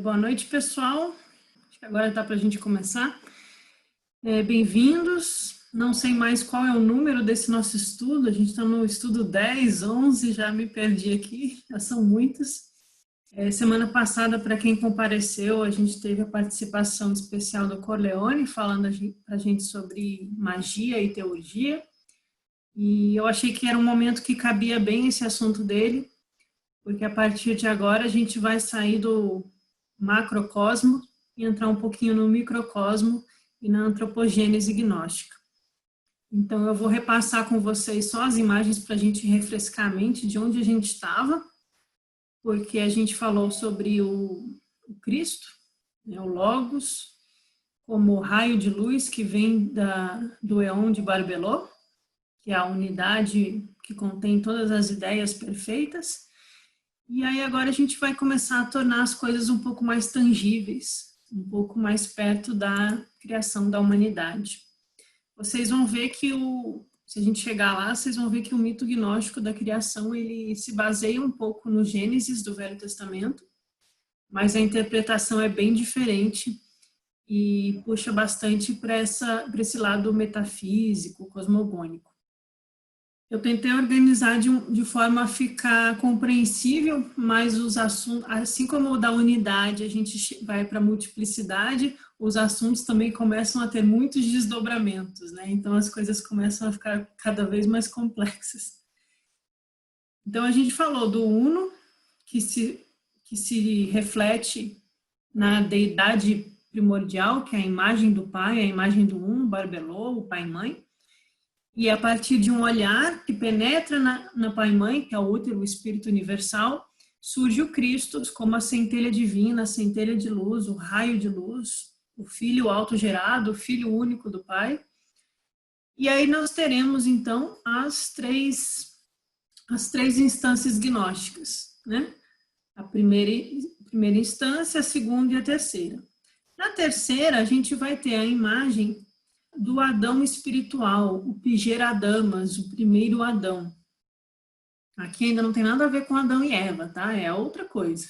Boa noite, pessoal. Acho que agora dá para a gente começar. Bem-vindos. Não sei mais qual é o número desse nosso estudo. A gente está no estudo 10, 11, já me perdi aqui, já são muitos. Semana passada, para quem compareceu, a gente teve a participação especial do Corleone, falando para a gente sobre magia e teurgia. E eu achei que era um momento que cabia bem esse assunto dele, porque a partir de agora a gente vai sair do macrocosmo e entrar um pouquinho no microcosmo e na antropogênese gnóstica. Então, eu vou repassar com vocês só as imagens para a gente refrescar a mente de onde a gente estava, porque a gente falou sobre o Cristo, né, o Logos, como o raio de luz que vem do Éon de Barbelô, que é a unidade que contém todas as ideias perfeitas. E aí agora a gente vai começar a tornar as coisas um pouco mais tangíveis, um pouco mais perto da criação da humanidade. Vocês vão ver que se a gente chegar lá, vocês vão ver que o mito gnóstico da criação, ele se baseia um pouco no Gênesis do Velho Testamento, mas a interpretação é bem diferente e puxa bastante para esse lado metafísico, cosmogônico. Eu tentei organizar de forma a ficar compreensível, mas os assuntos, assim como o da unidade, a gente vai para a multiplicidade, os assuntos também começam a ter muitos desdobramentos, né? Então as coisas começam a ficar cada vez mais complexas. Então a gente falou do Uno, que se reflete na deidade primordial, que é a imagem do Pai, a imagem do Uno, Barbelô, o Pai e Mãe. E a partir de um olhar que penetra na Pai e Mãe, que é o útero, o Espírito Universal, surge o Cristo como a centelha divina, a centelha de luz, o raio de luz, o Filho autogerado, o Filho único do Pai. E aí nós teremos, então, as três instâncias gnósticas, né? A primeira instância, a segunda e a terceira. Na terceira, a gente vai ter a imagem do Adão espiritual, o Pigera-Adamas, o primeiro Adão. Aqui ainda não tem nada a ver com Adão e Eva, tá? É outra coisa.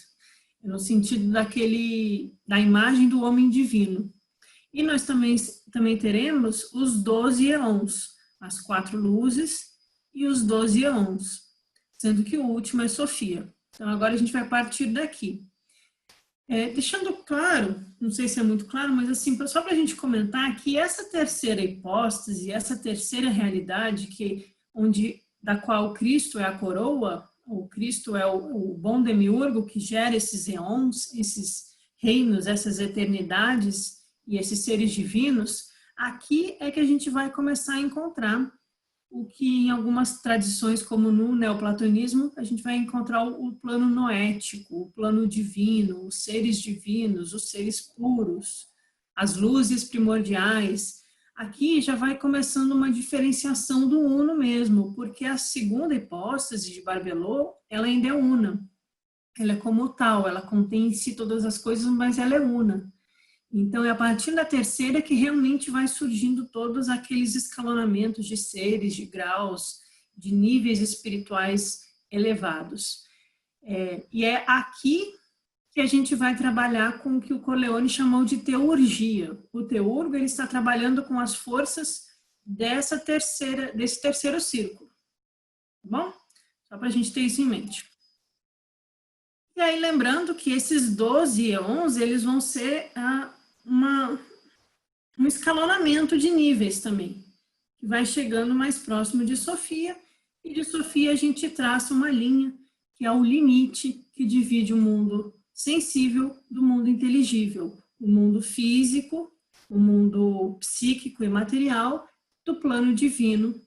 É no sentido da imagem do homem divino. E nós também teremos os 12 eons, as 4 luzes e os 12 eons, sendo que o último é Sofia. Então agora a gente vai partir daqui. Deixando claro, não sei se é muito claro, mas assim, só para a gente comentar que essa terceira hipóstase, essa terceira realidade, da qual Cristo é a coroa, o Cristo é o bom demiurgo que gera esses eons, esses reinos, essas eternidades e esses seres divinos, aqui é que a gente vai começar a encontrar o que em algumas tradições, como no neoplatonismo, a gente vai encontrar o plano noético, o plano divino, os seres divinos, os seres puros, as luzes primordiais. Aqui já vai começando uma diferenciação do uno mesmo, porque a segunda hipóstase de Barbelô, ela ainda é una. Ela é como tal, ela contém em si todas as coisas, mas ela é una. Então, é a partir da terceira que realmente vai surgindo todos aqueles escalonamentos de seres, de graus, de níveis espirituais elevados. E é aqui que a gente vai trabalhar com o que o Corleone chamou de teurgia. O teurgo, ele está trabalhando com as forças desse terceiro círculo. Tá bom? Só para a gente ter isso em mente. E aí, lembrando que esses 12 eons, eles vão ser um escalonamento de níveis também, que vai chegando mais próximo de Sofia, e de Sofia a gente traça uma linha, que é o limite que divide o mundo sensível do mundo inteligível, o mundo físico, o mundo psíquico e material, do plano divino,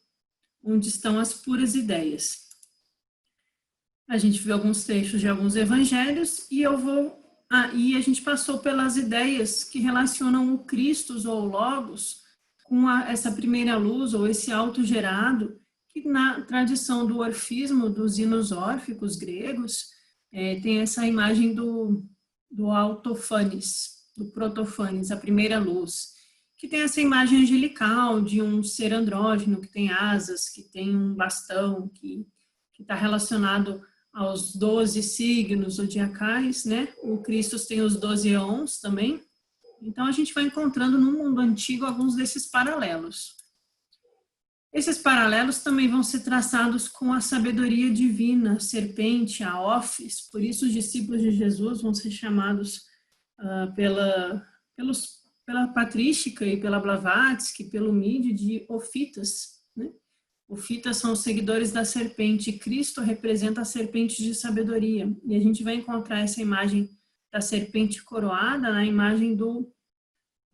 onde estão as puras ideias. A gente viu alguns trechos de alguns evangelhos, e e a gente passou pelas ideias que relacionam o Christos ou o Logos com essa primeira luz ou esse autogerado, que na tradição do orfismo, dos hinos órficos gregos, tem essa imagem do autofanes, do protofanes, a primeira luz, que tem essa imagem angelical de um ser andrógeno que tem asas, que tem um bastão, que está relacionado aos 12 signos zodiacais, né? O Cristo tem os 12 eons também. Então, a gente vai encontrando no mundo antigo alguns desses paralelos. Esses paralelos também vão ser traçados com a sabedoria divina, a serpente, a Ofis. Por isso, os discípulos de Jesus vão ser chamados pela patrística e pela Blavatsky, pelo Midi, de Ofitas, né? Ofitas são os seguidores da serpente. Cristo representa a serpente de sabedoria. E a gente vai encontrar essa imagem da serpente coroada na imagem do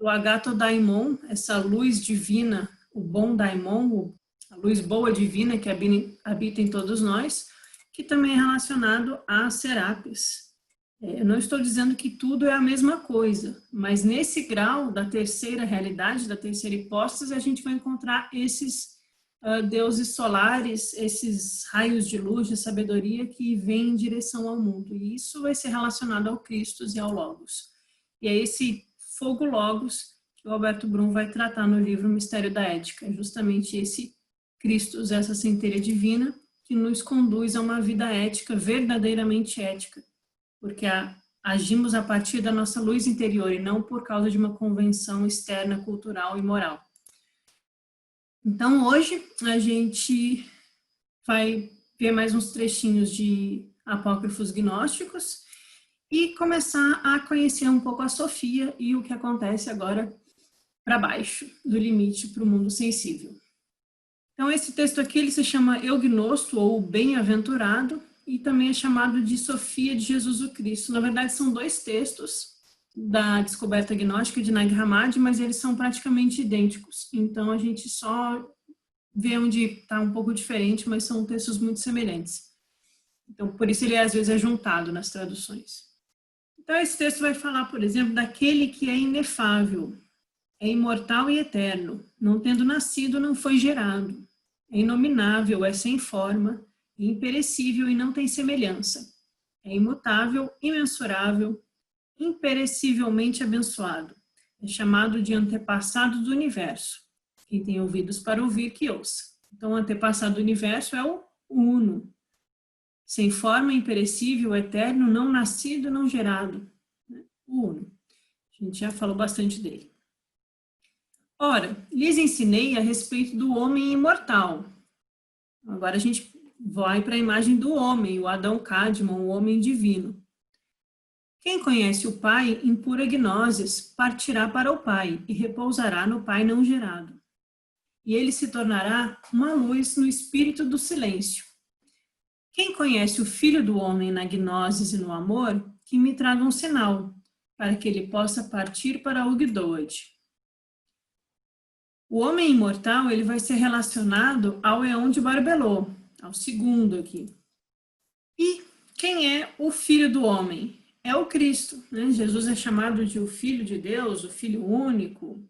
Agato Daimon, essa luz divina, o bom daimon, a luz boa divina que habita em todos nós, que também é relacionado a Serapis. Eu não estou dizendo que tudo é a mesma coisa, mas nesse grau da terceira realidade, da terceira hipóstase, a gente vai encontrar esses deuses solares, esses raios de luz, de sabedoria que vêm em direção ao mundo. E isso vai ser relacionado ao Christos e ao Logos. E é esse fogo Logos que o Alberto Brum vai tratar no livro Mistério da Ética. É justamente esse Christus, essa centelha divina, que nos conduz a uma vida ética, verdadeiramente ética, porque agimos a partir da nossa luz interior e não por causa de uma convenção externa, cultural e moral. Então, hoje, a gente vai ver mais uns trechinhos de apócrifos gnósticos e começar a conhecer um pouco a Sofia e o que acontece agora para baixo do limite para o mundo sensível. Então, esse texto aqui ele se chama Eugnosto, ou Bem-aventurado, e também é chamado de Sofia de Jesus o Cristo. Na verdade, são dois textos da descoberta gnóstica de Nag Hammadi, mas eles são praticamente idênticos. Então, a gente só vê onde está um pouco diferente, mas são textos muito semelhantes. Então, por isso ele às vezes é juntado nas traduções. Então, esse texto vai falar, por exemplo, daquele que é inefável, é imortal e eterno, não tendo nascido, não foi gerado, é inominável, é sem forma, é imperecível e não tem semelhança, é imutável, imensurável, imperecivelmente abençoado, é chamado de antepassado do universo. Quem tem ouvidos para ouvir, que ouça. Então, o antepassado do universo é o Uno, sem forma, imperecível, eterno, não nascido, não gerado. O Uno. A gente já falou bastante dele. Ora, lhes ensinei a respeito do homem imortal. Agora a gente vai para a imagem do homem, o Adão Cadmon, o homem divino. Quem conhece o Pai em pura gnoses partirá para o Pai e repousará no Pai não gerado. E ele se tornará uma luz no espírito do silêncio. Quem conhece o Filho do Homem na gnosis e no amor, que me traga um sinal, para que ele possa partir para Ugdoad. O homem imortal ele vai ser relacionado ao Eon de Barbelô, ao segundo aqui. E quem é o Filho do Homem? É o Cristo. Né? Jesus é chamado de o Filho de Deus, o Filho único.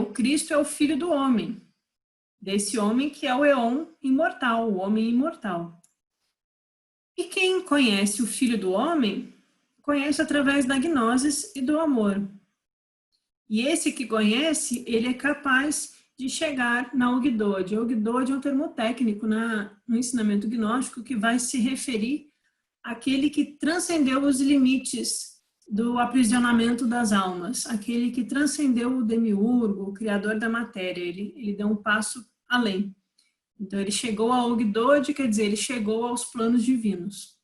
O Cristo é o Filho do Homem, desse homem que é o Eon imortal, o homem imortal. E quem conhece o Filho do Homem, conhece através da gnosis e do amor. E esse que conhece, ele é capaz de chegar na Ugdoad. A Ugdoad é um termo técnico no ensinamento gnóstico que vai se referir àquele que transcendeu os limites do aprisionamento das almas, aquele que transcendeu o demiurgo, o criador da matéria, ele deu um passo além. Então ele chegou a Ugdoad, quer dizer, ele chegou aos planos divinos.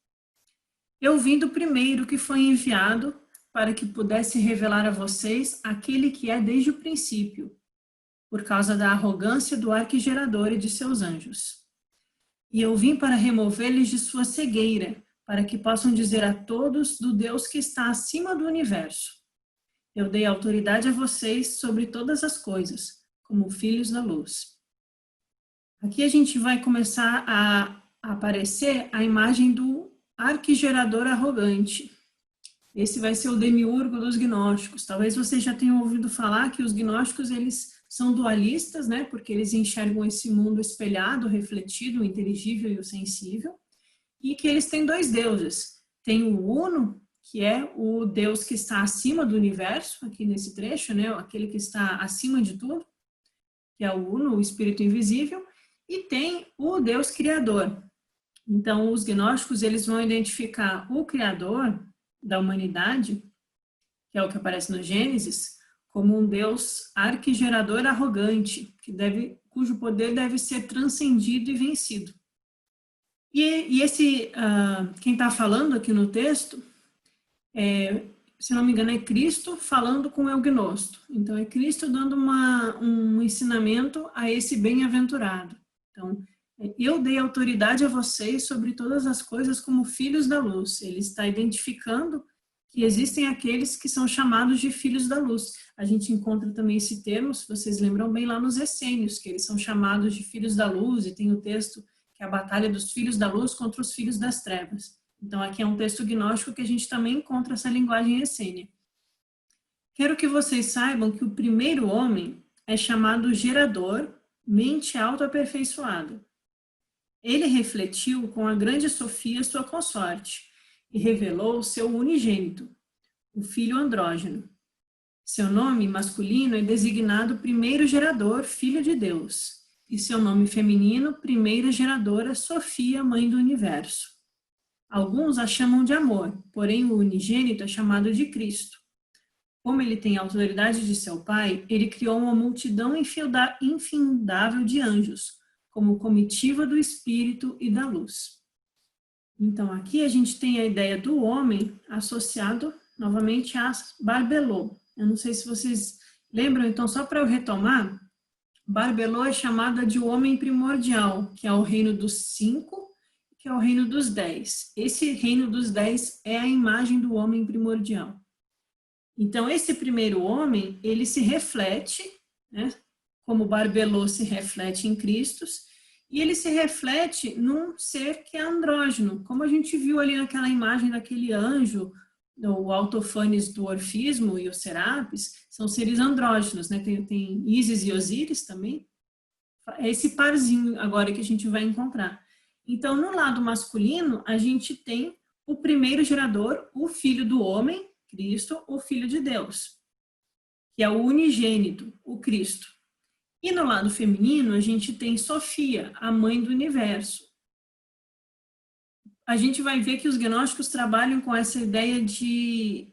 Eu vim do primeiro que foi enviado para que pudesse revelar a vocês aquele que é desde o princípio, por causa da arrogância do arquigerador e de seus anjos. E eu vim para remover-lhes de sua cegueira, para que possam dizer a todos do Deus que está acima do universo. Eu dei autoridade a vocês sobre todas as coisas, como filhos da luz. Aqui a gente vai começar a aparecer a imagem do arquigerador arrogante. Esse vai ser o demiurgo dos gnósticos. Talvez vocês já tenham ouvido falar que os gnósticos eles são dualistas, né? Porque eles enxergam esse mundo espelhado, refletido, o inteligível e o sensível, e que eles têm dois deuses. Tem o Uno, que é o Deus que está acima do universo, aqui nesse trecho, né? Aquele que está acima de tudo, que é o Uno, o Espírito Invisível, e tem o Deus Criador, Então, os gnósticos, eles vão identificar o Criador da humanidade, que é o que aparece no Gênesis, como um Deus arquigerador arrogante, cujo poder deve ser transcendido e vencido. Quem está falando aqui no texto, se não me engano, é Cristo falando com o eugnosto. Então, é Cristo dando um ensinamento a esse bem-aventurado. Então, eu dei autoridade a vocês sobre todas as coisas como filhos da luz. Ele está identificando que existem aqueles que são chamados de filhos da luz. A gente encontra também esse termo, se vocês lembram bem, lá nos Essênios, que eles são chamados de filhos da luz, e tem o texto que é a batalha dos filhos da luz contra os filhos das trevas. Então, aqui é um texto gnóstico que a gente também encontra essa linguagem essênia. Quero que vocês saibam que o primeiro homem é chamado gerador, mente autoaperfeiçoada. Ele refletiu com a grande Sofia sua consorte e revelou o seu unigênito, o filho andrógeno. Seu nome masculino é designado primeiro gerador, filho de Deus, e seu nome feminino, primeira geradora, Sofia, mãe do universo. Alguns a chamam de amor, porém o unigênito é chamado de Cristo. Como ele tem a autoridade de seu pai, ele criou uma multidão infindável de anjos, como comitiva do Espírito e da luz. Então, aqui a gente tem a ideia do homem associado, novamente, a Barbelô. Eu não sei se vocês lembram, então, só para eu retomar, Barbelô é chamada de o homem primordial, que é o reino dos 5, que é o reino dos 10. Esse reino dos 10 é a imagem do homem primordial. Então, esse primeiro homem, ele se reflete, né, como Barbelô se reflete em Cristo, e ele se reflete num ser que é andrógeno, como a gente viu ali naquela imagem daquele anjo, o Autofanes do Orfismo e o Serapis, são seres andrógenos, né? Tem Ísis e Osíris também. É esse parzinho agora que a gente vai encontrar. Então, no lado masculino, a gente tem o primeiro gerador, o filho do homem, Cristo, o filho de Deus, que é o unigênito, o Cristo. E no lado feminino, a gente tem Sofia, a mãe do universo. A gente vai ver que os gnósticos trabalham com essa ideia de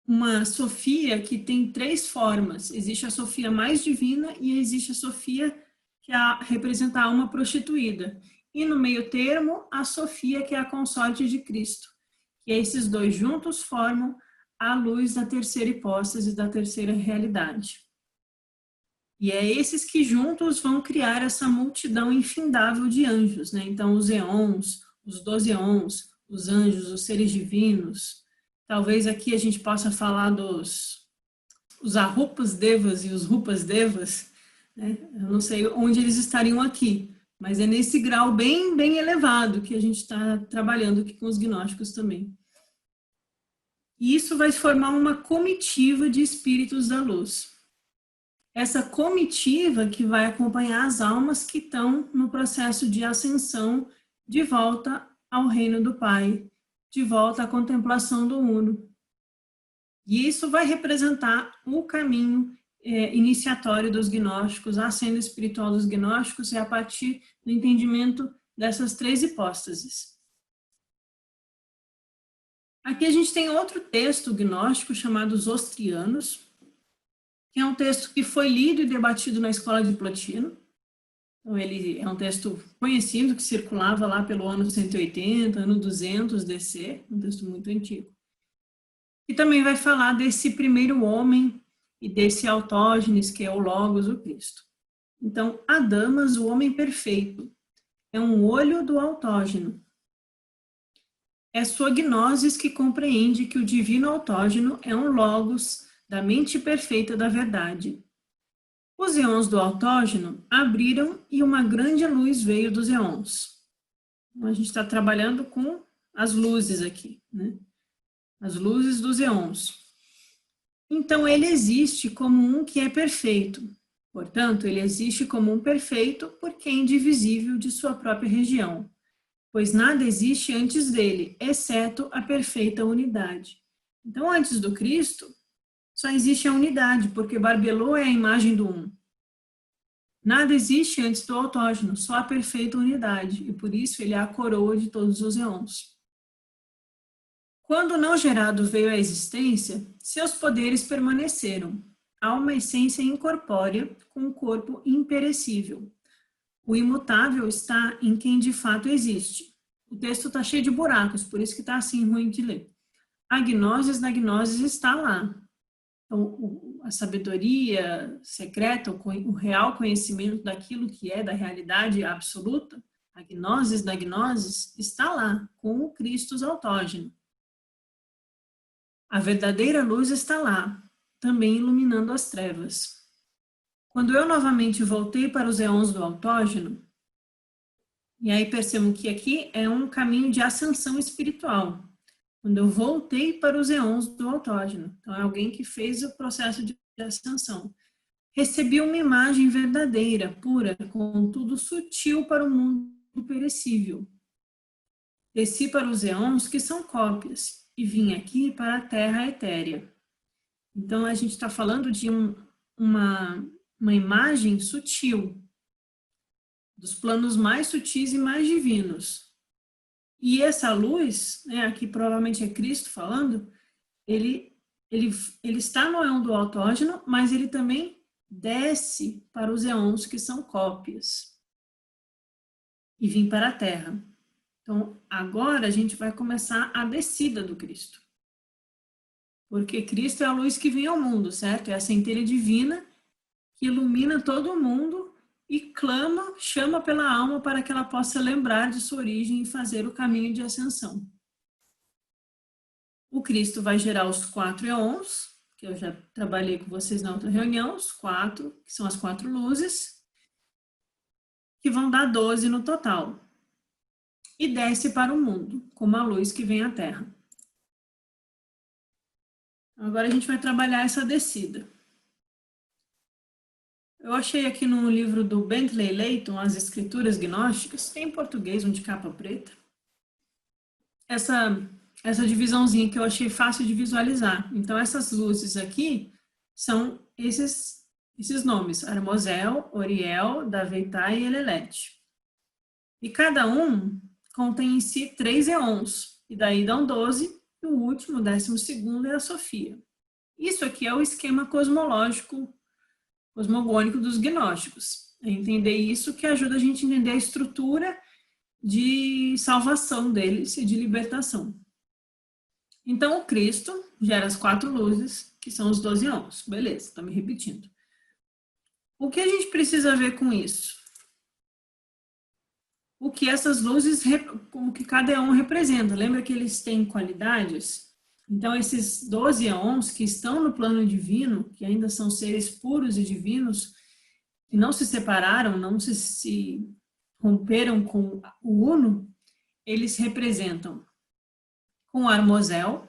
uma Sofia que tem 3 formas. Existe a Sofia mais divina e existe a Sofia que representa a alma prostituída. E no meio termo, a Sofia, que é a consorte de Cristo. E esses dois juntos formam a luz da terceira hipóstase, da terceira realidade. E é esses que juntos vão criar essa multidão infindável de anjos, né? Então, os eons, os 12 eons, os anjos, os seres divinos. Talvez aqui a gente possa falar os Arupas Devas e os Rupas Devas, né? Eu não sei onde eles estariam aqui, mas é nesse grau bem, bem elevado que a gente está trabalhando aqui com os gnósticos também. E isso vai formar uma comitiva de espíritos da luz. Essa comitiva que vai acompanhar as almas que estão no processo de ascensão de volta ao reino do Pai, de volta à contemplação do Uno. E isso vai representar o caminho iniciatório dos gnósticos, a senda espiritual dos gnósticos, é a partir do entendimento dessas 3 hipóstases. Aqui a gente tem outro texto gnóstico chamado Os Ostrianos, que é um texto que foi lido e debatido na escola de Plotino. Então, ele é um texto conhecido, que circulava lá pelo ano 180, ano 200 DC, um texto muito antigo. E também vai falar desse primeiro homem e desse autógenes, que é o Logos, o Cristo. Então, Adamas, o homem perfeito, é um olho do autógeno. É sua gnosis que compreende que o divino autógeno é um Logos da mente perfeita da verdade. Os eons do autógeno abriram e uma grande luz veio dos eons. Então, a gente está trabalhando com as luzes aqui, né? As luzes dos eons. Então, ele existe como um que é perfeito. Portanto, ele existe como um perfeito porque é indivisível de sua própria região, pois nada existe antes dele, exceto a perfeita unidade. Então, antes do Cristo, só existe a unidade, porque Barbelô é a imagem do um. Nada existe antes do autógeno, só a perfeita unidade, e por isso ele é a coroa de todos os éons. Quando o não gerado veio à existência, seus poderes permaneceram. Há uma essência incorpórea com um corpo imperecível. O imutável está em quem de fato existe. O texto está cheio de buracos, por isso que está assim ruim de ler. A gnoses da gnoses está lá. Então, a sabedoria secreta, o real conhecimento daquilo que é da realidade absoluta, a gnosis da gnosis, está lá, com o Christus autógeno. A verdadeira luz está lá, também iluminando as trevas. Quando eu novamente voltei para os éons do autógeno, e aí percebam que aqui é um caminho de ascensão espiritual. Quando eu voltei para os éons do autógeno, então é alguém que fez o processo de ascensão. Recebi uma imagem verdadeira, pura, contudo sutil para o mundo perecível. Desci para os éons que são cópias e vim aqui para a terra etérea. Então a gente está falando de uma imagem sutil, dos planos mais sutis e mais divinos. E essa luz, né, aqui provavelmente é Cristo falando, ele está no éon do autógeno, mas ele também desce para os éons que são cópias e vem para a Terra. Então, agora a gente vai começar a descida do Cristo. Porque Cristo é a luz que vem ao mundo, certo? É a centelha divina que ilumina todo o mundo e clama, chama pela alma para que ela possa lembrar de sua origem e fazer o caminho de ascensão. O Cristo vai gerar os 4 éons, que eu já trabalhei com vocês na outra reunião, os 4, que são as 4 luzes, que vão dar 12 no total. E desce para o mundo, como a luz que vem à Terra. Agora a gente vai trabalhar essa descida. Eu achei aqui no livro do Bentley Layton, As Escrituras Gnósticas, tem em português, um de capa preta, essa divisãozinha que eu achei fácil de visualizar. Então, essas luzes aqui são esses nomes, Armosel, Oriel, Daveitai e Elelete. E cada um contém em si 3 éons, e daí dão 12, e o último, o 12º, é a Sofia. Isso aqui é o esquema cosmológico, cosmogônico dos gnósticos. É entender isso que ajuda a gente a entender a estrutura de salvação deles e de libertação. Então, o Cristo gera as 4 luzes, que são os 12 éons. Beleza, estou me repetindo. O que a gente precisa ver com isso? O que essas luzes, como que cada éon representa. Lembra que eles têm qualidades? Então, esses 12 éons que estão no plano divino, que ainda são seres puros e divinos, que não se separaram, não se romperam com o Uno, eles representam com Armosel,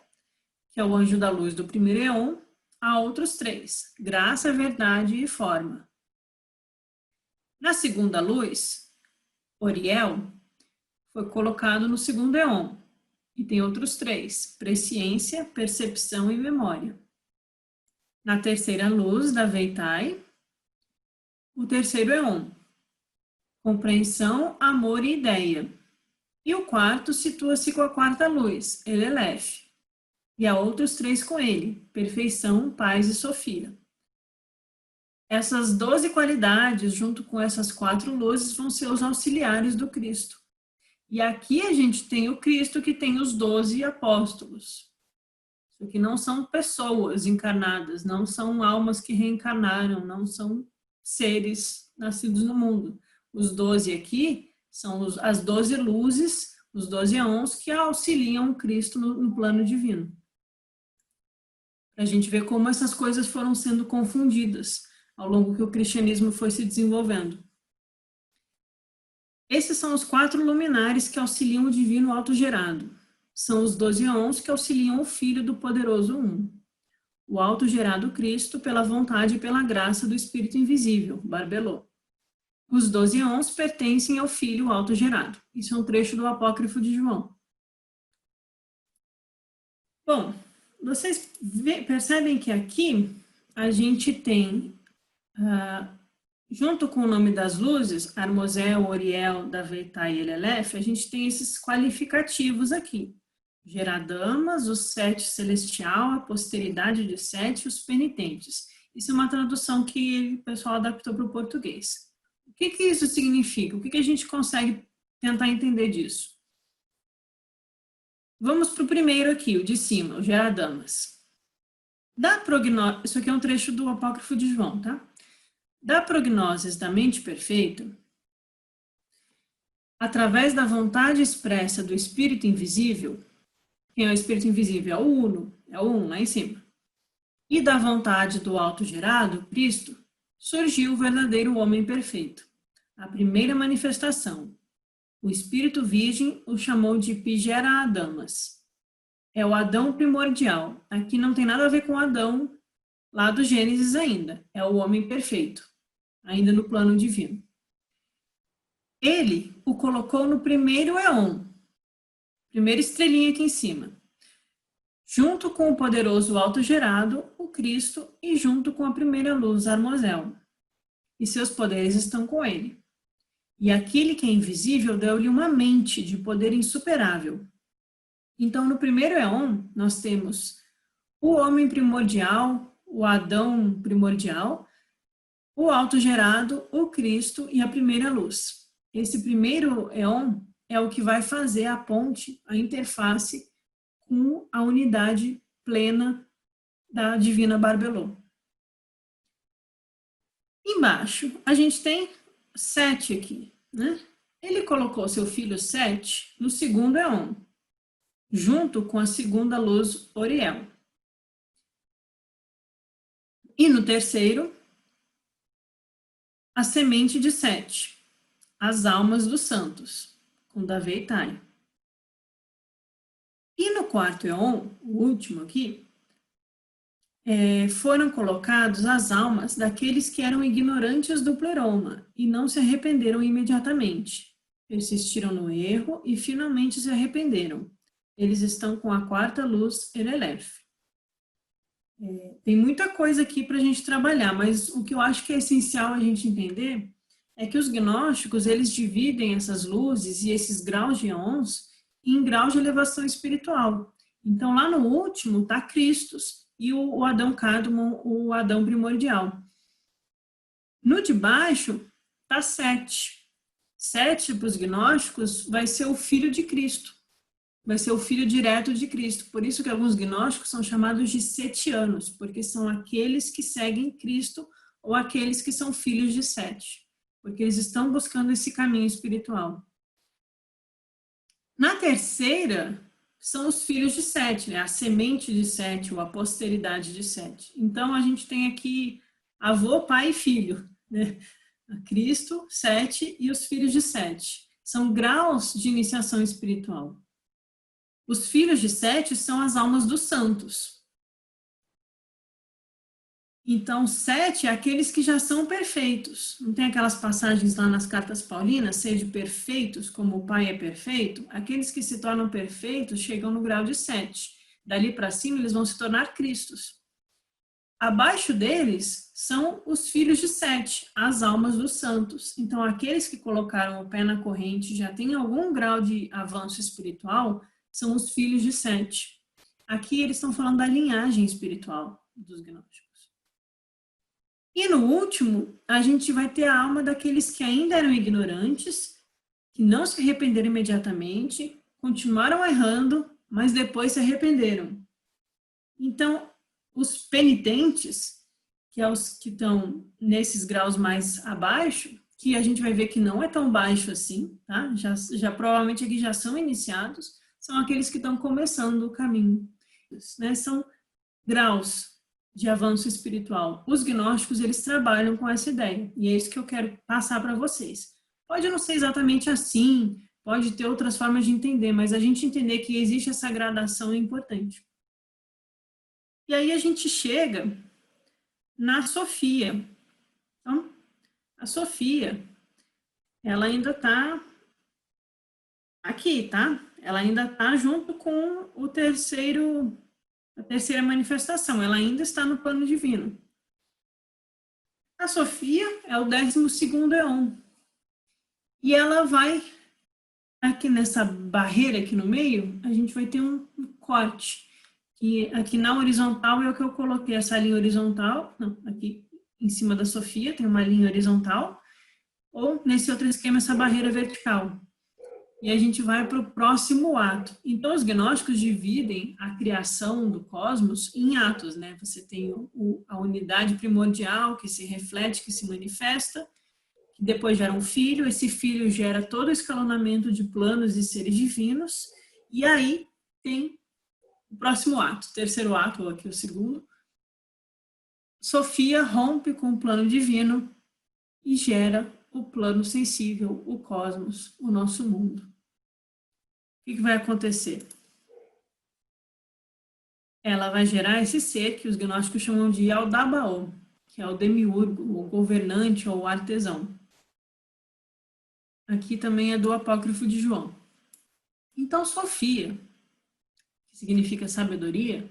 que é o anjo da luz do primeiro éon, há outros 3, graça, verdade e forma. Na segunda luz, Oriel, foi colocado no segundo éon, e tem outros 3, presciência, percepção e memória. Na terceira luz, da Veitai, o terceiro éon, compreensão, amor e ideia. E o quarto situa-se com a quarta luz, Elelef, e há outros 3 com ele, perfeição, paz e sofia. Essas 12 qualidades, junto com essas 4 luzes, vão ser os auxiliares do Cristo. E aqui a gente tem o Cristo que tem os 12 apóstolos. Isso aqui não são pessoas encarnadas, não são almas que reencarnaram, não são seres nascidos no mundo. Os 12 aqui são as 12 luzes, os 12 éons que auxiliam o Cristo no plano divino. Para a gente ver como essas coisas foram sendo confundidas ao longo que o cristianismo foi se desenvolvendo. Esses são os 4 luminares que auxiliam o divino autogerado. São os 12 éons que auxiliam o Filho do Poderoso Um, o autogerado Cristo pela vontade e pela graça do Espírito Invisível, Barbelô. Os 12 éons pertencem ao Filho autogerado. Isso é um trecho do Apócrifo de João. Bom, vocês percebem que aqui a gente tem junto com o nome das luzes, Armozel, Oriel, Daveitá e Elelef, a gente tem esses qualificativos aqui. Geradamas, o sete celestial, a posteridade de sete, os penitentes. Isso é uma tradução que o pessoal adaptou para o português. O que isso significa? O que a gente consegue tentar entender disso? Vamos para o primeiro aqui, o de cima, o Geradamas. Isso aqui é um trecho do Apócrifo de João, tá? Da prognoses da mente perfeita, através da vontade expressa do Espírito invisível, quem é o Espírito invisível? É o Uno, é o Um lá em cima. E da vontade do autogerado, Cristo, surgiu o verdadeiro homem perfeito. A primeira manifestação. O Espírito Virgem o chamou de Pigera Adamas. É o Adão primordial. Aqui não tem nada a ver com Adão lá do Gênesis ainda. É o homem perfeito, ainda no plano divino. Ele o colocou no primeiro éon, primeira estrelinha aqui em cima, junto com o poderoso autogerado, o Cristo, e junto com a primeira luz, Armozel. E seus poderes estão com ele. E aquele que é invisível deu-lhe uma mente de poder insuperável. Então, no primeiro éon, nós temos o homem primordial, o Adão primordial, o autogerado, o Cristo e a primeira luz. Esse primeiro éon é o que vai fazer a ponte, a interface com a unidade plena da Divina Barbelô. Embaixo, a gente tem Sete aqui, né? Ele colocou seu filho Sete no segundo éon, junto com a segunda luz Oriel. E no terceiro, a semente de Sete, as almas dos santos, com Daveitá. E no quarto éon, o último aqui, foram colocados as almas daqueles que eram ignorantes do pleroma e não se arrependeram imediatamente. Persistiram no erro e finalmente se arrependeram. Eles estão com a quarta luz, Elelef. Tem muita coisa aqui para a gente trabalhar, mas o que eu acho que é essencial a gente entender é que os gnósticos, eles dividem essas luzes e esses graus de éons em graus de elevação espiritual. Então, lá no último está Cristos e o Adão Cádmon, o Adão primordial. No de baixo está Sete. Sete, para os gnósticos, vai ser o filho de Cristo. Vai ser o filho direto de Cristo. Por isso que alguns gnósticos são chamados de setianos, porque são aqueles que seguem Cristo ou aqueles que são filhos de Sete, porque eles estão buscando esse caminho espiritual. Na terceira, são os filhos de Sete, né? A semente de Sete, ou a posteridade de Sete. Então, a gente tem aqui avô, pai e filho, né? Cristo, Sete e os filhos de Sete. São graus de iniciação espiritual. Os filhos de Sete são as almas dos santos. Então, Sete é aqueles que já são perfeitos. Não tem aquelas passagens lá nas cartas paulinas, sede perfeitos como o Pai é perfeito? Aqueles que se tornam perfeitos chegam no grau de Sete. Dali para cima, eles vão se tornar Cristos. Abaixo deles são os filhos de Sete, as almas dos santos. Então, aqueles que colocaram o pé na corrente, já têm algum grau de avanço espiritual, são os filhos de Sete. Aqui eles estão falando da linhagem espiritual dos gnósticos. E no último, a gente vai ter a alma daqueles que ainda eram ignorantes, que não se arrependeram imediatamente, continuaram errando, mas depois se arrependeram. Então, os penitentes, que é os que estão nesses graus mais abaixo, que a gente vai ver que não é tão baixo assim, tá? Já provavelmente aqui já são iniciados, são aqueles que estão começando o caminho, né? São graus de avanço espiritual. Os gnósticos, eles trabalham com essa ideia, e é isso que eu quero passar para vocês. Pode não ser exatamente assim, pode ter outras formas de entender, mas a gente entender que existe essa gradação é importante. E aí a gente chega na Sofia. Então, a Sofia, ela ainda está aqui, tá? Ela ainda está junto com a terceira manifestação, ela ainda está no plano divino. A Sofia é o 12º éon. E ela vai, aqui nessa barreira aqui no meio, a gente vai ter um corte. E aqui na horizontal é o que eu coloquei, essa linha horizontal, não, aqui em cima da Sofia tem uma linha horizontal, ou nesse outro esquema essa barreira vertical. E a gente vai para o próximo ato. Então, os gnósticos dividem a criação do cosmos em atos, né? Você tem a unidade primordial que se reflete, que se manifesta, que depois gera um filho, esse filho gera todo o escalonamento de planos e seres divinos, e aí tem o próximo ato, o terceiro ato, ou aqui o segundo. Sofia rompe com o plano divino e gera o plano sensível, o cosmos, o nosso mundo. O que vai acontecer? Ela vai gerar esse ser que os gnósticos chamam de Aldabaoth, que é o demiurgo, o governante ou o artesão. Aqui também é do apócrifo de João. Então, Sofia, que significa sabedoria,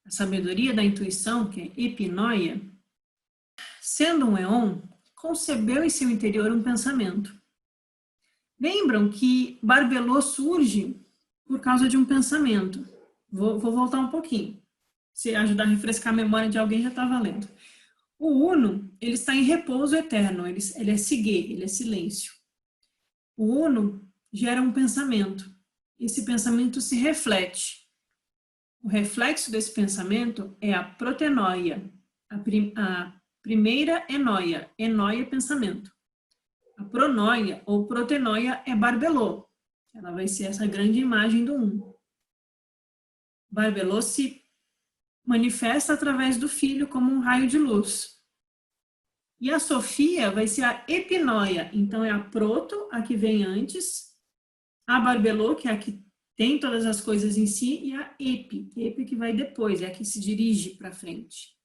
a sabedoria da intuição, que é epinoia, sendo um éon, concebeu em seu interior um pensamento. Lembram que Barbelô surge por causa de um pensamento. Vou voltar um pouquinho. Se ajudar a refrescar a memória de alguém, já está valendo. O Uno, ele está em repouso eterno, ele é sigue, ele é silêncio. O Uno gera um pensamento. Esse pensamento se reflete. O reflexo desse pensamento é a protenoia, a primeira enóia. Enóia é pensamento. A pronoia ou protenoia é Barbelô. Ela vai ser essa grande imagem do Um. Barbelô se manifesta através do filho como um raio de luz. E a Sofia vai ser a epinoia. Então é a proto, a que vem antes, a Barbelô, que é a que tem todas as coisas em si, e a epi que vai depois, é a que se dirige para frente.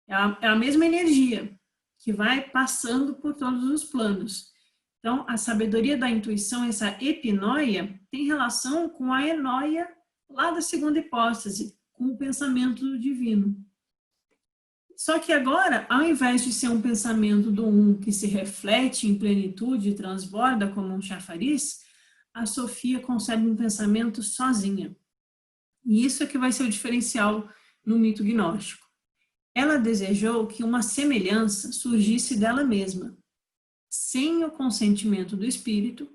É a mesma energia que vai passando por todos os planos. Então, a sabedoria da intuição, essa epinoia, tem relação com a enóia lá da segunda hipóstase, com o pensamento divino. Só que agora, ao invés de ser um pensamento do Um que se reflete em plenitude e transborda como um chafariz, a Sofia concebe um pensamento sozinha. E isso é que vai ser o diferencial no mito gnóstico. Ela desejou que uma semelhança surgisse dela mesma, sem o consentimento do espírito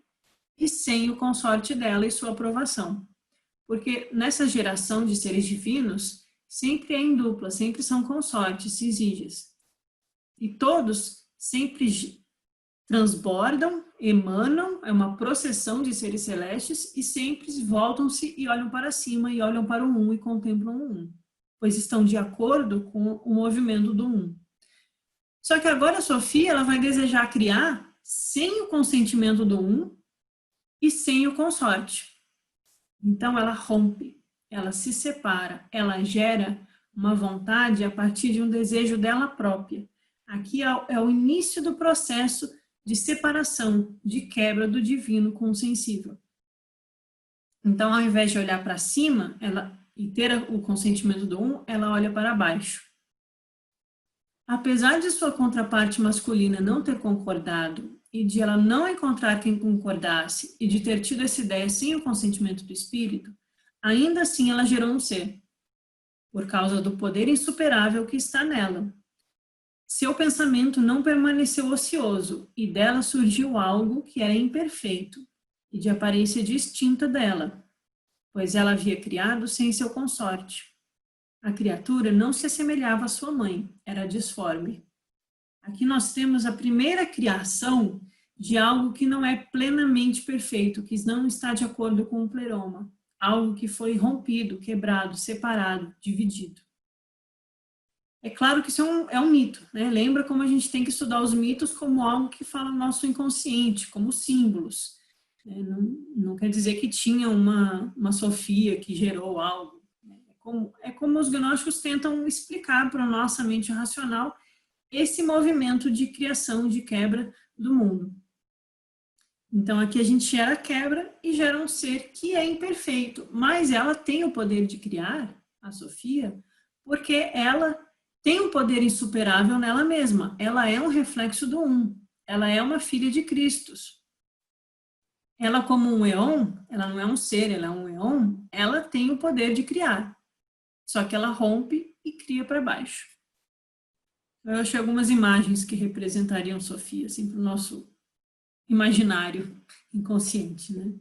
e sem o consorte dela e sua aprovação. Porque nessa geração de seres divinos, sempre é em dupla, sempre são consortes, cisígias. E todos sempre transbordam, emanam, é uma processão de seres celestes e sempre voltam-se e olham para cima e olham para o Um e contemplam o Um, pois estão de acordo com o movimento do Um. Só que agora a Sofia ela vai desejar criar sem o consentimento do Um e sem o consorte. Então ela rompe, ela se separa, ela gera uma vontade a partir de um desejo dela própria. Aqui é o início do processo de separação, de quebra do divino com o sensível. Então, ao invés de olhar para cima e ter o consentimento do Um, ela olha para baixo. Apesar de sua contraparte masculina não ter concordado e de ela não encontrar quem concordasse e de ter tido essa ideia sem o consentimento do espírito, ainda assim ela gerou um ser, por causa do poder insuperável que está nela. Seu pensamento não permaneceu ocioso e dela surgiu algo que era imperfeito e de aparência distinta dela, pois ela havia criado sem seu consorte. A criatura não se assemelhava à sua mãe, era disforme. Aqui nós temos a primeira criação de algo que não é plenamente perfeito, que não está de acordo com o pleroma, algo que foi rompido, quebrado, separado, dividido. É claro que isso é um mito, né? Lembra como a gente tem que estudar os mitos como algo que fala no nosso inconsciente, como símbolos. Não quer dizer que tinha uma Sofia que gerou algo. É como os gnósticos tentam explicar para a nossa mente racional esse movimento de criação, de quebra do mundo. Então aqui a gente gera a quebra e gera um ser que é imperfeito, mas ela tem o poder de criar, a Sofia, porque ela tem um poder insuperável nela mesma. Ela é um reflexo do Um. Ela é uma filha de Cristo. Ela, como um eon, ela não é um ser, ela é um eon, ela tem o poder de criar. Só que ela rompe e cria para baixo. Eu achei algumas imagens que representariam Sofia, assim, para o nosso imaginário inconsciente, né?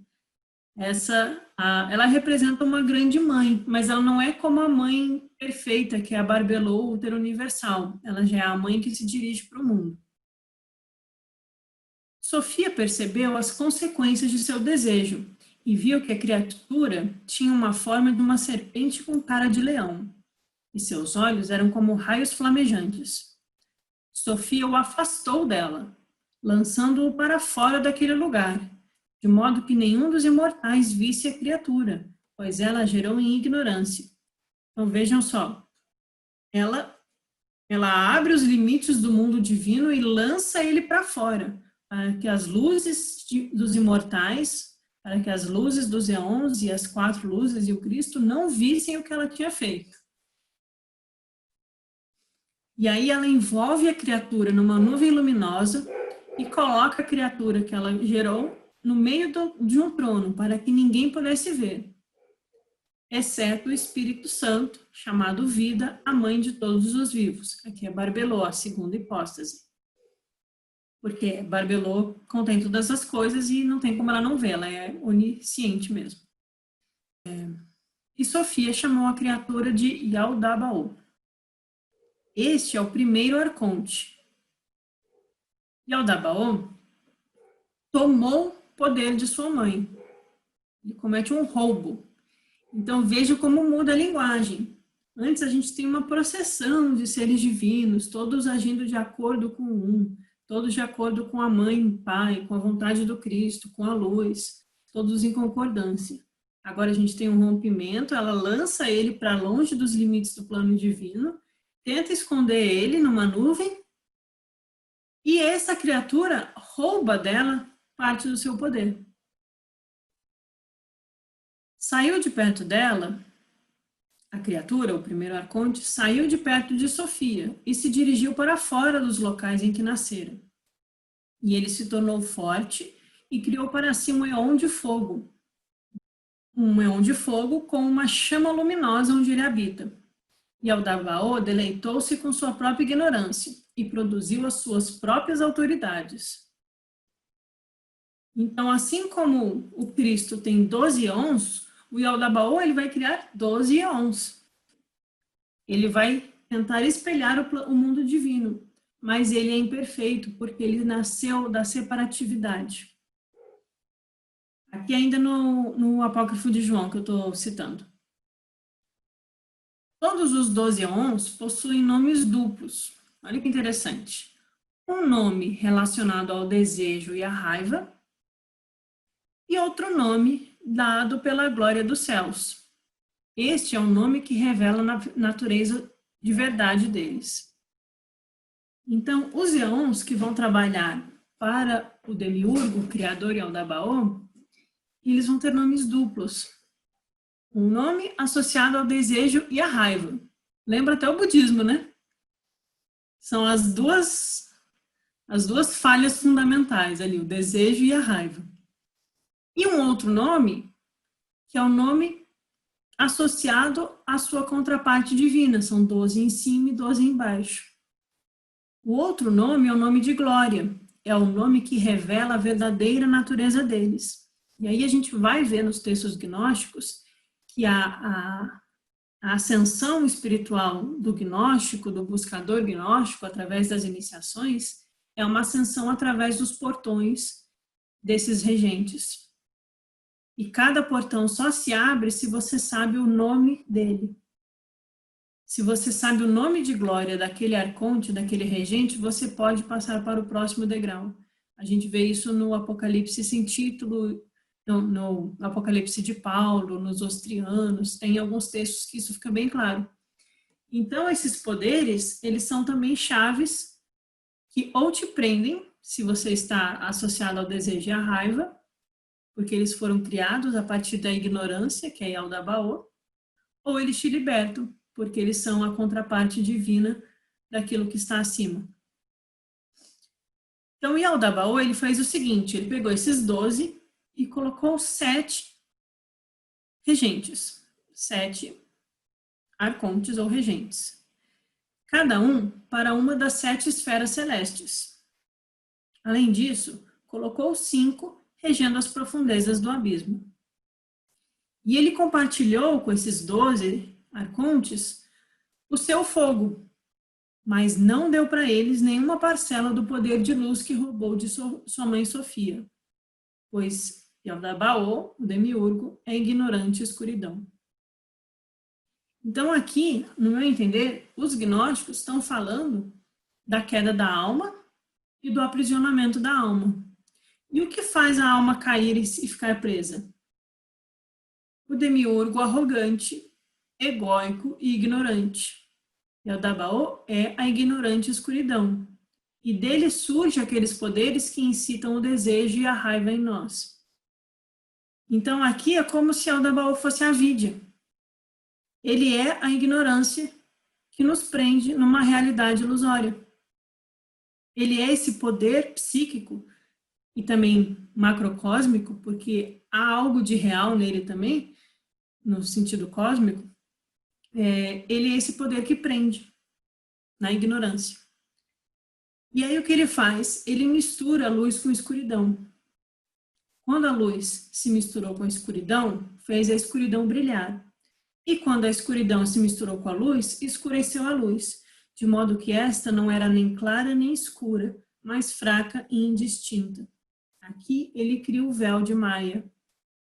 Ela representa uma grande mãe, mas ela não é como a mãe perfeita, que é a Barbelô útero universal. Ela já é a mãe que se dirige para o mundo. Sofia percebeu as consequências de seu desejo e viu que a criatura tinha uma forma de uma serpente com cara de leão, e seus olhos eram como raios flamejantes. Sofia o afastou dela, lançando-o para fora daquele lugar, de modo que nenhum dos imortais visse a criatura, pois ela a gerou em ignorância. Então vejam só, ela abre os limites do mundo divino e lança ele para fora, para que as luzes dos imortais, para que as luzes dos eons e as quatro luzes e o Cristo não vissem o que ela tinha feito. E aí ela envolve a criatura numa nuvem luminosa e coloca a criatura que ela gerou no meio de um trono, para que ninguém pudesse ver, exceto o Espírito Santo, chamado Vida, a mãe de todos os vivos. Aqui é Barbelô, a segunda hipóstase. Porque Barbelô contém todas as coisas e não tem como ela não ver, ela é onisciente mesmo. E Sofia chamou a criatura de Yaldabaoth. Este é o primeiro arconte. Yaldabaoth tomou poder de sua mãe. Ele comete um roubo. Então veja como muda a linguagem. Antes a gente tem uma processão de seres divinos, todos agindo de acordo com um, todos de acordo com a mãe, o pai, com a vontade do Cristo, com a luz, todos em concordância. Agora a gente tem um rompimento, ela lança ele para longe dos limites do plano divino, tenta esconder ele numa nuvem, e essa criatura rouba dela parte do seu poder. Saiu de perto dela, a criatura, o primeiro arconte, saiu de perto de Sofia e se dirigiu para fora dos locais em que nascera. E ele se tornou forte e criou para si um eon de fogo. Um eon de fogo com uma chama luminosa onde ele habita. E Yaldabaoth deleitou-se com sua própria ignorância e produziu as suas próprias autoridades. Então, assim como o Cristo tem 12 eons, o Yaldabaoth ele vai criar 12 eons. Ele vai tentar espelhar o mundo divino, mas ele é imperfeito, porque ele nasceu da separatividade. Aqui ainda no Apócrifo de João, que eu estou citando. Todos os 12 eons possuem nomes duplos. Olha que interessante. Um nome relacionado ao desejo e à raiva, e outro nome dado pela glória dos céus. Este é o nome que revela a natureza de verdade deles. Então, os eons que vão trabalhar para o demiurgo, o criador Yaldabaoth, eles vão ter nomes duplos. Um nome associado ao desejo e à raiva. Lembra até o budismo, né? São as duas falhas fundamentais ali, o desejo e a raiva. E um outro nome, que é o nome associado à sua contraparte divina. São 12 em cima e 12 embaixo. O outro nome é o nome de glória. É o nome que revela a verdadeira natureza deles. E aí a gente vai ver nos textos gnósticos que a ascensão espiritual do gnóstico, do buscador gnóstico, através das iniciações, é uma ascensão através dos portões desses regentes. E cada portão só se abre se você sabe o nome dele. Se você sabe o nome de glória daquele arconte, daquele regente, você pode passar para o próximo degrau. A gente vê isso no Apocalipse sem título, no Apocalipse de Paulo, nos Ostrianos, tem alguns textos que isso fica bem claro. Então, esses poderes, eles são também chaves que ou te prendem, se você está associado ao desejo e à raiva, porque eles foram criados a partir da ignorância, que é Yaldabaoth, ou eles te libertam, porque eles são a contraparte divina daquilo que está acima. Então, Yaldabaoth, ele fez o seguinte, ele pegou esses 12 e colocou 7 regentes, 7 arcontes ou regentes, cada um para uma das 7 esferas celestes. Além disso, colocou 5 regendo as profundezas do abismo. E ele compartilhou com esses 12 arcontes o seu fogo, mas não deu para eles nenhuma parcela do poder de luz que roubou de sua mãe Sofia, pois Yaldabaoth, o demiurgo, é ignorante e escuridão. Então aqui, no meu entender, os gnósticos estão falando da queda da alma e do aprisionamento da alma. E o que faz a alma cair e ficar presa? O demiurgo arrogante, egóico e ignorante. Yaldabaoth é a ignorante escuridão. E dele surgem aqueles poderes que incitam o desejo e a raiva em nós. Então aqui é como se Yaldabaoth fosse a Vidya. Ele é a ignorância que nos prende numa realidade ilusória. Ele é esse poder psíquico e também macrocósmico, porque há algo de real nele também, no sentido cósmico. Ele é esse poder que prende na ignorância. E aí o que ele faz? Ele mistura a luz com a escuridão. Quando a luz se misturou com a escuridão, fez a escuridão brilhar. E quando a escuridão se misturou com a luz, escureceu a luz, de modo que esta não era nem clara nem escura, mas fraca e indistinta. Aqui ele cria o véu de Maia.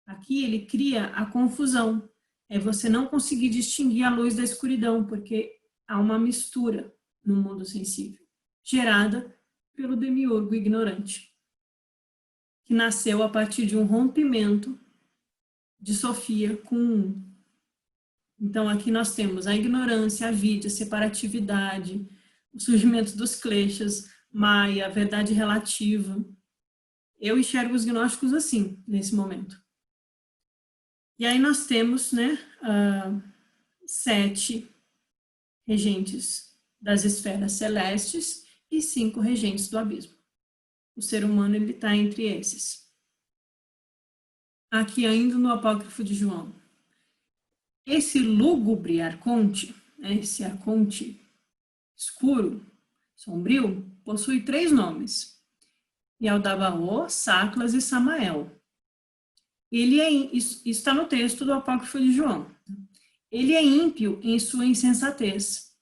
Aqui ele cria a confusão. É você não conseguir distinguir a luz da escuridão, porque há uma mistura no mundo sensível, gerada pelo demiurgo ignorante, que nasceu a partir de um rompimento de Sofia com um. Então aqui nós temos a ignorância, a vidya, a separatividade, o surgimento dos kleshas, Maia, a verdade relativa. Eu enxergo os gnósticos assim, nesse momento. E aí nós temos, 7 regentes das esferas celestes e 5 regentes do abismo. O ser humano ele está entre esses. Aqui ainda no apócrifo de João. Esse lúgubre arconte, esse arconte escuro, sombrio, possui 3 nomes. Yaldabaoth, Saclas e Samael. Isso está no texto do apócrifo de João. Ele é ímpio em sua insensatez.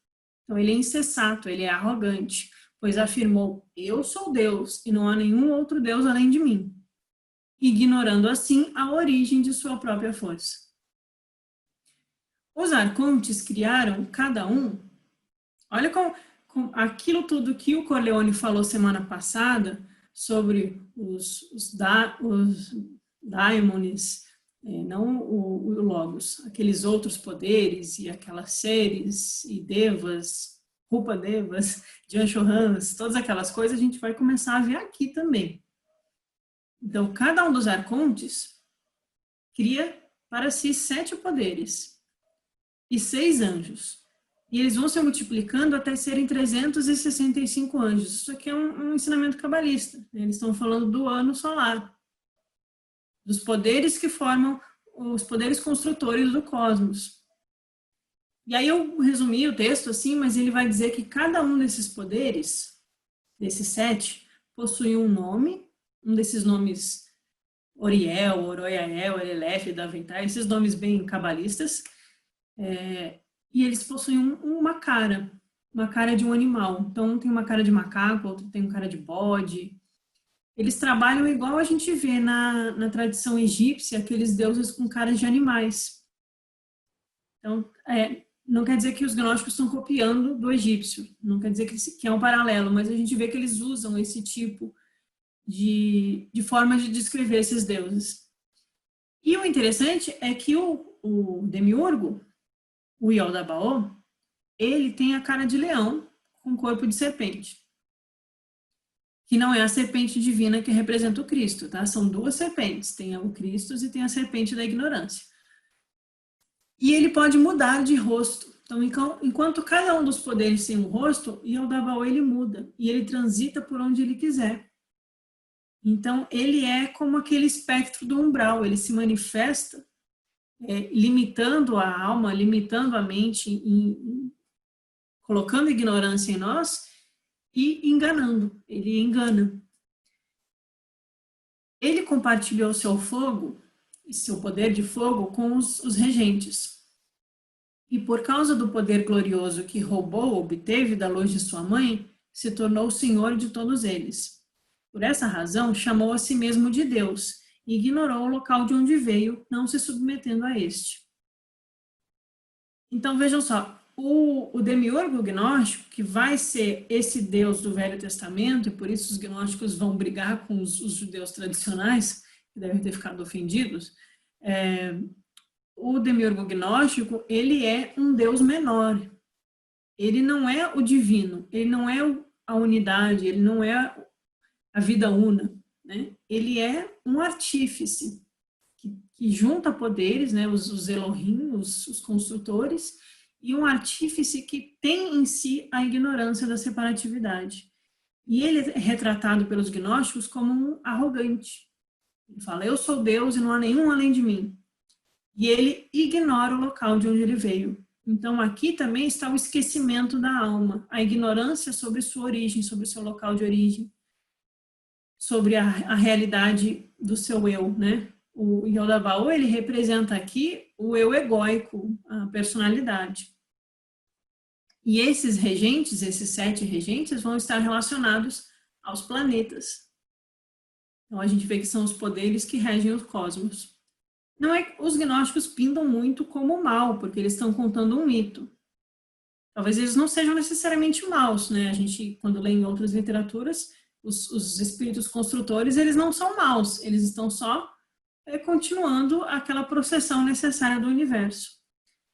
Então ele é insensato, ele é arrogante, pois afirmou, eu sou Deus e não há nenhum outro Deus além de mim, ignorando assim a origem de sua própria força. Os arcontes criaram cada um, olha com aquilo tudo que o Corleone falou semana passada sobre os daimones, não o Logos, aqueles outros poderes e aquelas seres e devas, Rupa Devas, Janshohans, todas aquelas coisas a gente vai começar a ver aqui também. Então, cada um dos arcontes cria para si 7 poderes e 6 anjos. E eles vão se multiplicando até serem 365 anjos. Isso aqui é um ensinamento cabalista. Eles estão falando do ano solar, dos poderes que formam os poderes construtores do cosmos. E aí eu resumi o texto assim, mas ele vai dizer que cada um desses poderes, desses 7, possui um nome, um desses nomes Oriel, Oroyael, Elelef, Daventar, esses nomes bem cabalistas, e eles possuem uma cara de um animal. Então um tem uma cara de macaco, outro tem uma cara de bode. Eles trabalham igual a gente vê na tradição egípcia, aqueles deuses com caras de animais. Então, não quer dizer que os gnósticos estão copiando do egípcio, não quer dizer que é um paralelo, mas a gente vê que eles usam esse tipo de forma de descrever esses deuses. E o interessante é que o demiurgo, o Yaldabaoth, ele tem a cara de leão com corpo de serpente, que não é a serpente divina que representa o Cristo, tá? São 2 serpentes, tem o Cristo e tem a serpente da ignorância. E ele pode mudar de rosto, Então, enquanto cada um dos poderes tem um rosto, Yaldabaoth ele muda e ele transita por onde ele quiser. Então, ele é como aquele espectro do umbral, ele se manifesta limitando a alma, limitando a mente, colocando ignorância em nós e enganando, ele engana. Ele compartilhou seu fogo, seu poder de fogo com os regentes. E por causa do poder glorioso que roubou, obteve da luz de sua mãe, se tornou senhor de todos eles. Por essa razão, chamou a si mesmo de Deus, e ignorou o local de onde veio, não se submetendo a este. Então, vejam só, o demiurgo gnóstico, que vai ser esse Deus do Velho Testamento, e por isso os gnósticos vão brigar com os judeus tradicionais, que devem ter ficado ofendidos, o demiurgo gnóstico, ele é um Deus menor. Ele não é o divino, ele não é a unidade, ele não é a vida una, né? Ele é um artífice que junta poderes, né? Os Elohim, os construtores, e um artífice que tem em si a ignorância da separatividade. E ele é retratado pelos gnósticos como um arrogante. Ele fala, eu sou Deus e não há nenhum além de mim. E ele ignora o local de onde ele veio. Então, aqui também está o esquecimento da alma, a ignorância sobre sua origem, sobre seu local de origem, sobre a realidade do seu eu, né? O Yaldabaoth, ele representa aqui o eu egóico, a personalidade. E esses regentes, esses 7 regentes, vão estar relacionados aos planetas. Então, a gente vê que são os poderes que regem os cosmos. Não é, os gnósticos pintam muito como mal, porque eles estão contando um mito. Talvez eles não sejam necessariamente maus, né? A gente, quando lê em outras literaturas, os espíritos construtores, eles não são maus, eles estão só continuando aquela processão necessária do universo.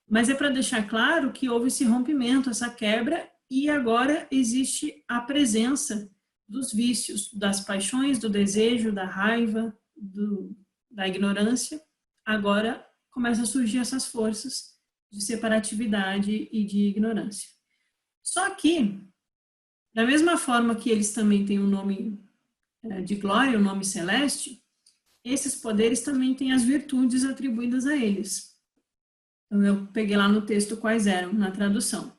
Mas é para deixar claro que houve esse rompimento, essa quebra, e agora existe a presença dos vícios, das paixões, do desejo, da raiva, da ignorância. Agora começam a surgir essas forças de separatividade e de ignorância. Só que, da mesma forma que eles também têm um nome de glória, um nome celeste, esses poderes também têm as virtudes atribuídas a eles. Então, eu peguei lá no texto quais eram, na tradução.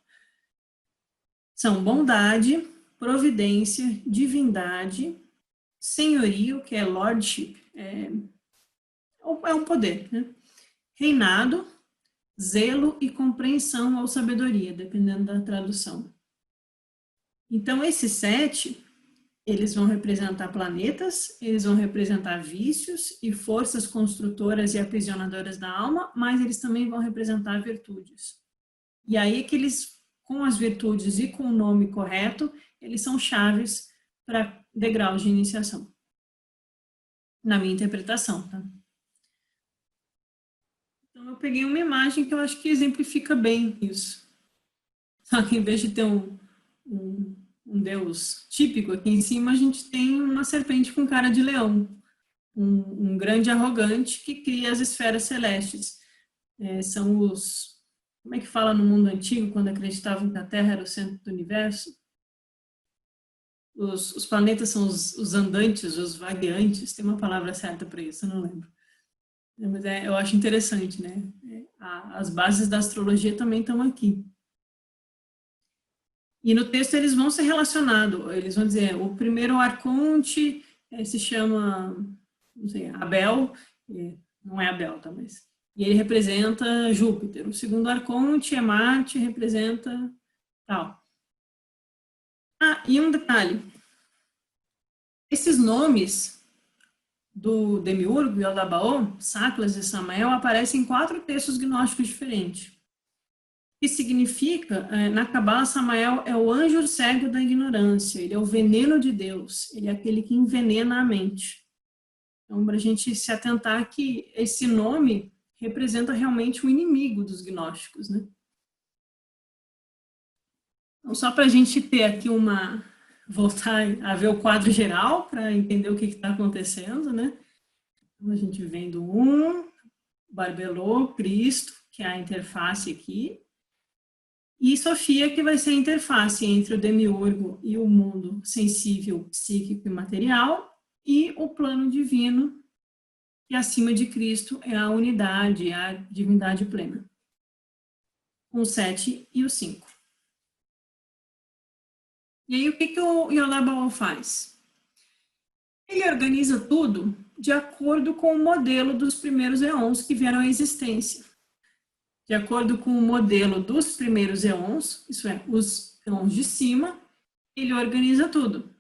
São bondade, providência, divindade, senhorio, que é lordship, é um poder, né? Reinado, zelo e compreensão ou sabedoria, dependendo da tradução. Então, esses 7, eles vão representar planetas, eles vão representar vícios e forças construtoras e aprisionadoras da alma, mas eles também vão representar virtudes. E aí que eles, com as virtudes e com o nome correto, eles são chaves para degraus de iniciação. Na minha interpretação, tá? Então, eu peguei uma imagem que eu acho que exemplifica bem isso. Só que em vez de ter um deus típico aqui em cima, a gente tem uma serpente com cara de leão. Um grande arrogante que cria as esferas celestes. São os... Como é que fala no mundo antigo, quando acreditavam que a Terra era o centro do universo? Os planetas são os andantes, os vagueantes. Tem uma palavra certa para isso, eu não lembro. Mas eu acho interessante, né? As bases da astrologia também estão aqui. E no texto eles vão ser relacionados, eles vão dizer, o primeiro arconte se chama, não sei, Abel, não é Abel, tá, mas... E ele representa Júpiter. O segundo arconte é Marte, representa tal. Ah, e um detalhe. Esses nomes do Demiurgo e Yaldabaoth, Saclas e Samael, aparecem em 4 textos gnósticos diferentes. Que significa, na Cabala, Samael é o anjo cego da ignorância, ele é o veneno de Deus, ele é aquele que envenena a mente. Então, para a gente se atentar que esse nome representa realmente o inimigo dos gnósticos, né? Então, só para a gente ter aqui voltar a ver o quadro geral, para entender o que está acontecendo, né? Então, a gente vem do Barbelô, Cristo, que é a interface aqui. E Sofia, que vai ser a interface entre o demiurgo e o mundo sensível, psíquico e material, e o plano divino, que acima de Cristo é a unidade, a divindade plena. O 7 e o 5. E aí, o que o Yodha faz? Ele organiza tudo de acordo com o modelo dos primeiros eons que vieram à existência. De acordo com o modelo dos primeiros eons, isso é, os eons de cima, ele organiza tudo.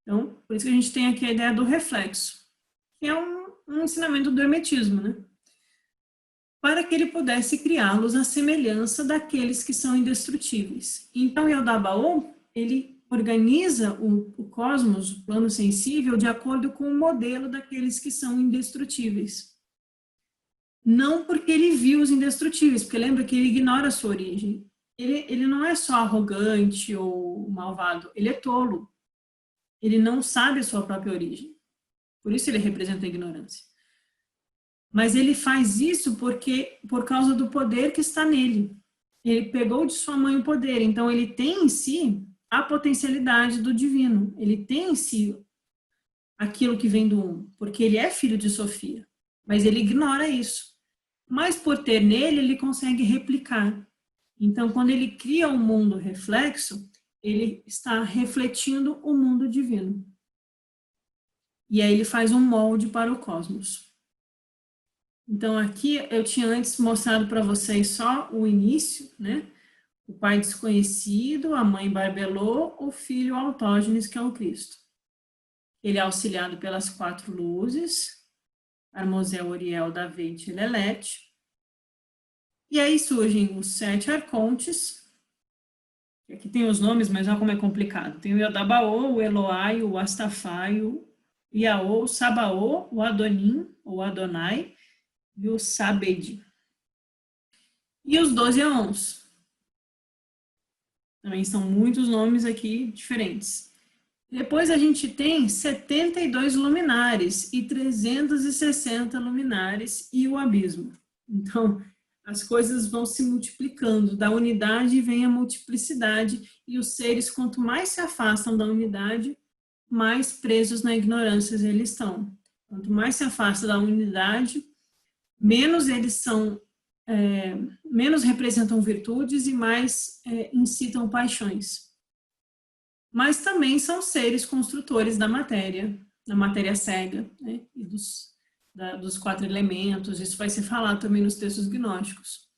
Então, por isso que a gente tem aqui a ideia do reflexo, que é um ensinamento do hermetismo, né? Para que ele pudesse criá-los à semelhança daqueles que são indestrutíveis. Então, Yodha, ele organiza o cosmos, o plano sensível, de acordo com o modelo daqueles que são indestrutíveis. Não porque ele viu os indestrutíveis, porque lembra que ele ignora a sua origem. Ele não é só arrogante ou malvado, ele é tolo. Ele não sabe a sua própria origem. Por isso ele representa a ignorância. Mas ele faz isso por causa do poder que está nele. Ele pegou de sua mãe o poder, então ele tem em si a potencialidade do divino. Ele tem em si aquilo que vem do um, porque ele é filho de Sofia. Mas ele ignora isso. Mas por ter nele, ele consegue replicar. Então, quando ele cria um mundo reflexo, ele está refletindo o mundo divino. E aí ele faz um molde para o cosmos. Então, aqui eu tinha antes mostrado para vocês só o início, né? O pai desconhecido, a mãe Barbelô, o filho Autógenes, que é o Cristo. Ele é auxiliado pelas 4 luzes, Armosel, Oriel, Davete e Lelete. E aí surgem os 7 arcontes. Aqui tem os nomes, mas olha como é complicado. Tem o Yodha, o Eloai, o Astafai, o Iaô, o Sabaô, o Adonim, ou Adonai, e o Sabed. E os 12 eons. Também são muitos nomes aqui diferentes. Depois a gente tem 72 luminares e 360 luminares e o abismo. Então, as coisas vão se multiplicando. Da unidade vem a multiplicidade e os seres, quanto mais se afastam da unidade, mais presos na ignorância eles estão. Quanto mais se afasta da unidade, menos eles são, menos representam virtudes e mais incitam paixões. Mas também são seres construtores da matéria cega, né? E dos 4 elementos. Isso vai ser falado também nos textos gnósticos.